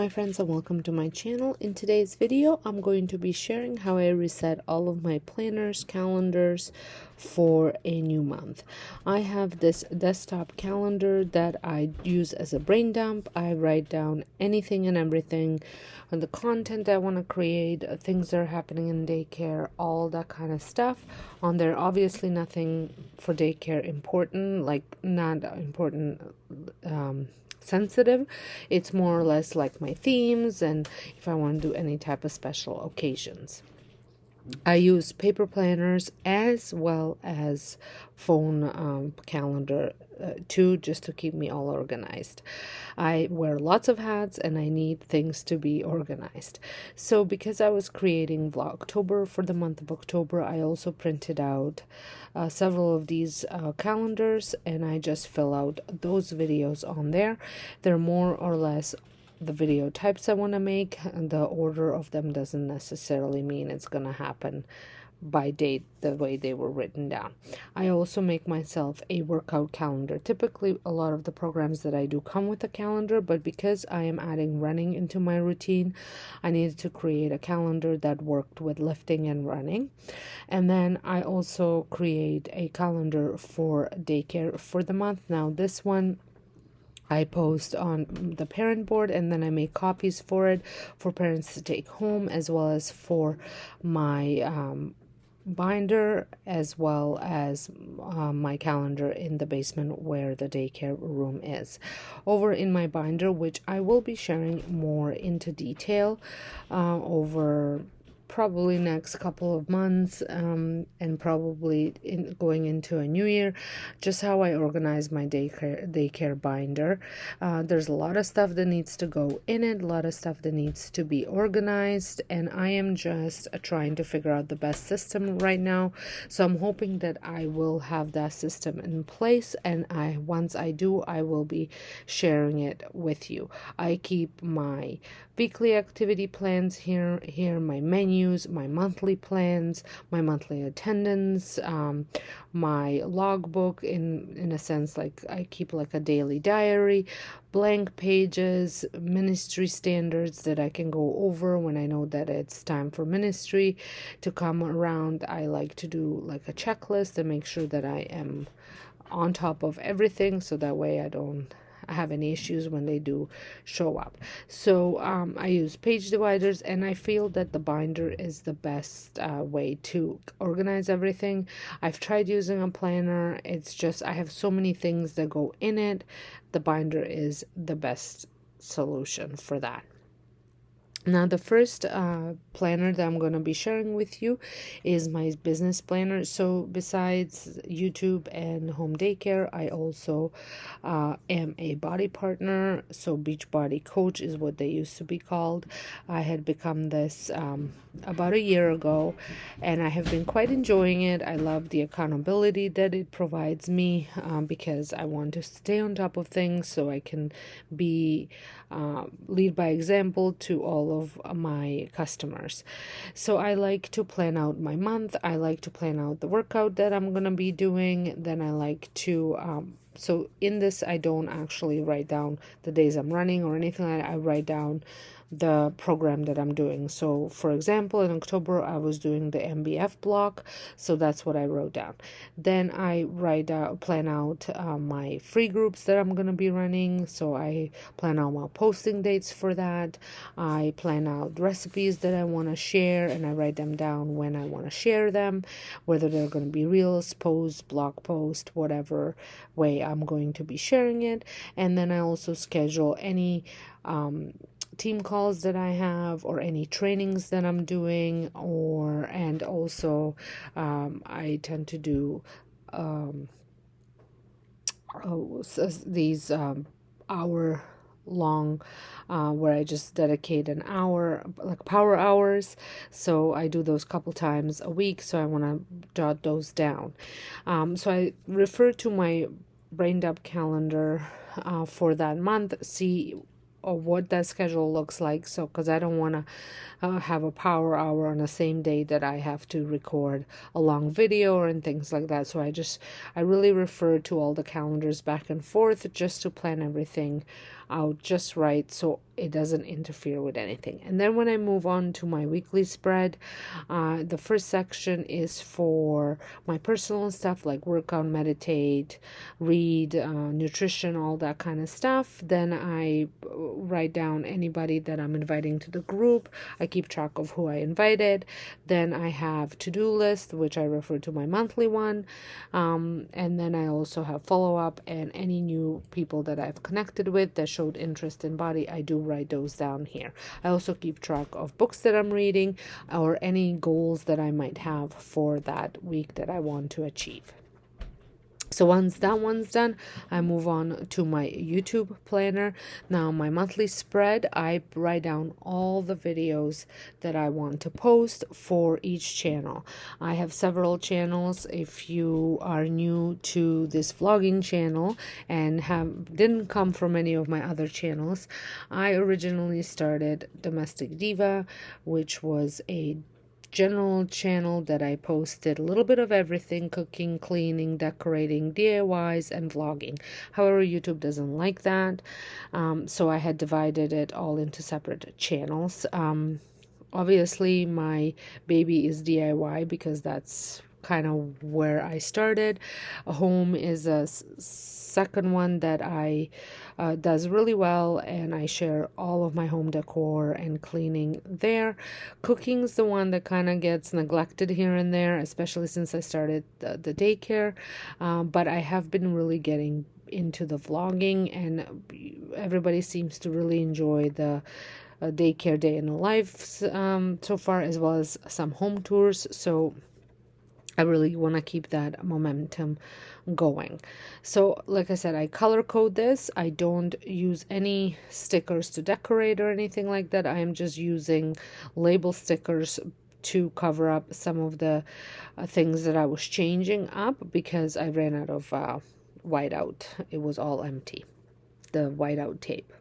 my friends, and welcome to my channel. In today's video, I'm going to be sharing how I reset all of my planners, calendars for a new month. I have this desktop calendar that I use as a brain dump. I write down anything and everything on the content I want to create, things that are happening in daycare, all that kind of stuff on there. Obviously nothing for daycare important, like not important sensitive. It's more or less like my themes and if I want to do any type of special occasions. I use paper planners as well as phone calendar too, just to keep me all organized. I wear lots of hats and I need things to be organized. So because I was creating Vlogtober for the month of October, I also printed out several of these calendars, and I just fill out those videos on there. They're more or less the video types I want to make, and the order of them doesn't necessarily mean it's going to happen by date the way they were written down. I also make myself a workout calendar. Typically a lot of the programs that I do come with a calendar, but because I am adding running into my routine, I needed to create a calendar that worked with lifting and running. And then I also create a calendar for daycare for the month. Now this one I post on the parent board, and then I make copies for it for parents to take home, as well as for my binder, as well as my calendar in the basement where the daycare room is. Over in my binder, which I will be sharing more into detail over probably next couple of months, and probably going into a new year, just how I organize my daycare binder. There's a lot of stuff that needs to go in it, a lot of stuff that needs to be organized, and I am just trying to figure out the best system right now. So I'm hoping that I will have that system in place, and once I do, I will be sharing it with you. I keep my weekly activity plans here, my menus, my monthly plans, my monthly attendance, my logbook, in a sense, like I keep like a daily diary, blank pages, ministry standards that I can go over when I know that it's time for ministry to come around. I like to do like a checklist and make sure that I am on top of everything, so that way I don't have any issues when they do show up. So I use page dividers, and I feel that the binder is the best way to organize everything. I've tried using a planner. It's just I have so many things that go in it. The binder is the best solution for that. Now, the first planner that I'm going to be sharing with you is my business planner. So besides YouTube and home daycare, I also am a body partner. So beach body coach is what they used to be called. I had become this about a year ago, and I have been quite enjoying it. I love the accountability that it provides me because I want to stay on top of things so I can be lead by example to all of my customers. So I like to plan out my month. I like to plan out the workout that I'm going to be doing. Then I like to so in this, I don't actually write down the days I'm running or anything like that. I write down the program that I'm doing. So for example, in October I was doing the MBF block, so that's what I wrote down. Then I plan out my free groups that I'm going to be running. So I plan out my posting dates for that. I plan out recipes that I want to share, and I write them down when I want to share them, whether they're going to be reels, posts, blog post, whatever way I'm going to be sharing it. And then I also schedule any team calls that I have, or any trainings that I'm doing, and also I tend to do these hour long where I just dedicate an hour, like power hours. So I do those couple times a week, so I want to jot those down. So I refer to my brain dump calendar for that month, see what that schedule looks like. So because I don't want to have a power hour on the same day that I have to record a long video and things like that. So I really refer to all the calendars back and forth just to plan everything out just right so it doesn't interfere with anything. And then when I move on to my weekly spread, the first section is for my personal stuff like workout, meditate, read, nutrition, all that kind of stuff. Then I write down anybody that I'm inviting to the group. I keep track of who I invited. Then I have to-do list, which I refer to my monthly one. And then I also have follow-up and any new people that I've connected with that showed interest in body. I do write those down here. I also keep track of books that I'm reading or any goals that I might have for that week that I want to achieve. So once that one's done, I move on to my YouTube planner. Now, my monthly spread, I write down all the videos that I want to post for each channel. I have several channels. If you are new to this vlogging channel and didn't come from any of my other channels, I originally started Domestic Diva, which was a general channel that I posted a little bit of everything: cooking, cleaning, decorating, DIYs, and vlogging. However, YouTube doesn't like that, so I had divided it all into separate channels. Obviously, my baby is DIY because that's kind of where I started. Home is a second one that I does really well, and I share all of my home decor and cleaning there. Cooking's the one that kind of gets neglected here and there, especially since I started the daycare, but I have been really getting into the vlogging, and everybody seems to really enjoy the daycare day in the life so far, as well as some home tours. So I really want to keep that momentum going. So like I said, I color code this. I don't use any stickers to decorate or anything like that. I am just using label stickers to cover up some of the things that I was changing up because I ran out of whiteout. It was all empty, the whiteout tape.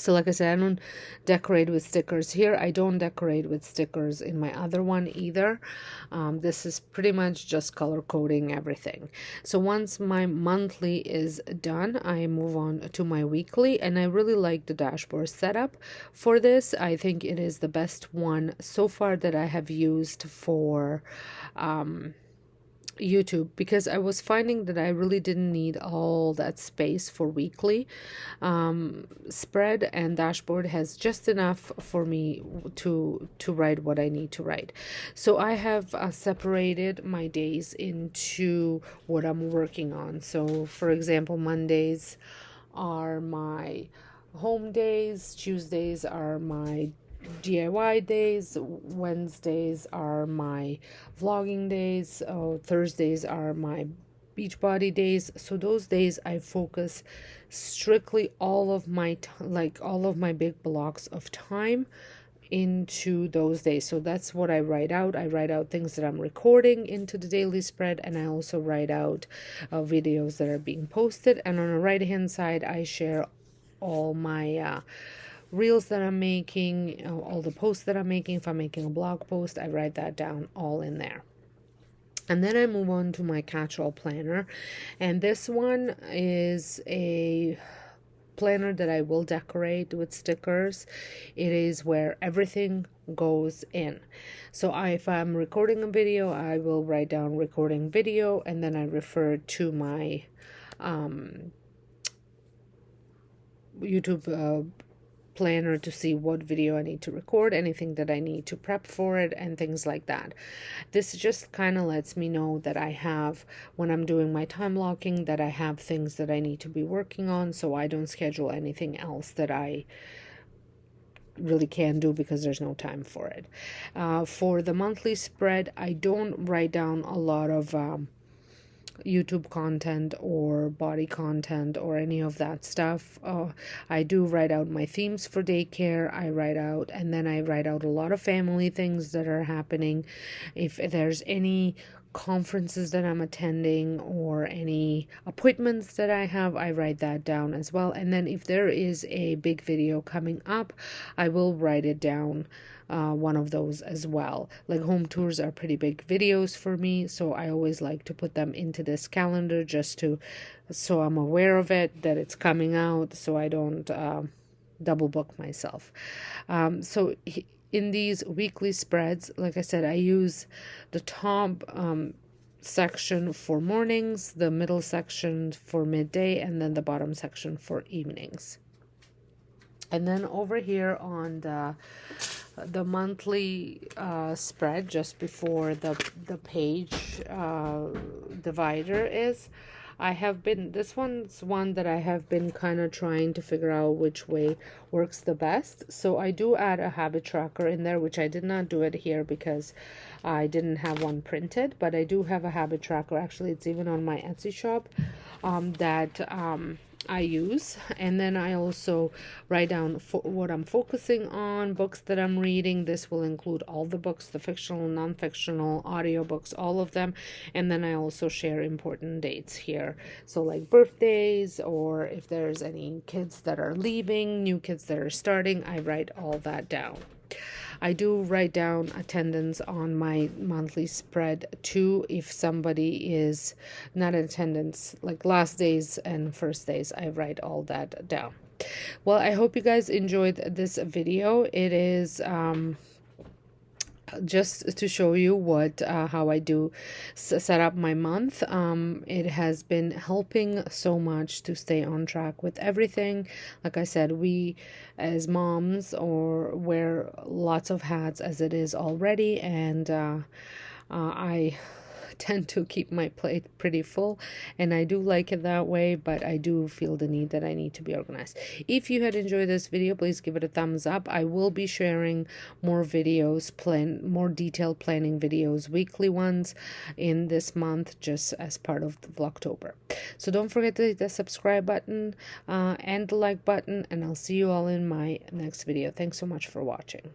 So like I said, I don't decorate with stickers here. I don't decorate with stickers in my other one either. This is pretty much just color coding everything. So once my monthly is done, I move on to my weekly, and I really like the dashboard setup for this. I think it is the best one so far that I have used for YouTube, because I was finding that I really didn't need all that space for weekly. Spread and dashboard has just enough for me to write what I need to write. So I have separated my days into what I'm working on. So for example, Mondays are my home days, Tuesdays are my DIY days, Wednesdays are my vlogging days, Thursdays are my Beachbody days. So those days I focus strictly all of my all of my big blocks of time into those days. So that's what I write out. I write out things that I'm recording into the daily spread, and I also write out videos that are being posted. And on the right hand side, I share all my reels that I'm making, all the posts that I'm making. If I'm making a blog post, I write that down all in there. And then I move on to my catch-all planner, and this one is a planner that I will decorate with stickers. It is where everything goes in. So if I'm recording a video, I will write down recording video, and then I refer to my YouTube planner to see what video I need to record, anything that I need to prep for it, and things like that. This just kind of lets me know that I have, when I'm doing my time blocking, that I have things that I need to be working on, so I don't schedule anything else that I really can do because there's no time for it. For the monthly spread, I don't write down a lot of YouTube content or body content or any of that stuff. I do write out my themes for daycare. I write out, and then I write out a lot of family things that are happening. If there's any conferences that I'm attending or any appointments that I have, I write that down as well. And then if there is a big video coming up, I will write it down, one of those as well. Like home tours are pretty big videos for me, so I always like to put them into this calendar just to, so I'm aware of it, that it's coming out, so I don't double book myself. So in these weekly spreads, like I said, I use the top section for mornings, the middle section for midday, and then the bottom section for evenings. And then over here on the monthly spread, just before the page divider is, this one's one that I have been kind of trying to figure out which way works the best. So I do add a habit tracker in there, which I did not do it here because I didn't have one printed, but I do have a habit tracker. Actually, it's even on my Etsy shop that I use. And then I also write down what I'm focusing on, books that I'm reading. This will include all the books, the fictional, non-fictional, audiobooks, all of them. And then I also share important dates here. So like birthdays, or if there's any kids that are leaving, new kids that are starting, I write all that down. I do write down attendance on my monthly spread too. If somebody is not in attendance, like last days and first days, I write all that down. Well, I hope you guys enjoyed this video. It is just to show you what how I do set up my month. It has been helping so much to stay on track with everything. Like I said, we as moms or wear lots of hats as it is already, and I tend to keep my plate pretty full, and I do like it that way, but I do feel the need that I need to be organized. If you had enjoyed this video, please give it a thumbs up. I will be sharing more videos, more detailed planning videos, weekly ones in this month, just as part of the Vlogtober. So don't forget to hit the subscribe button and the like button, and I'll see you all in my next video. Thanks so much for watching.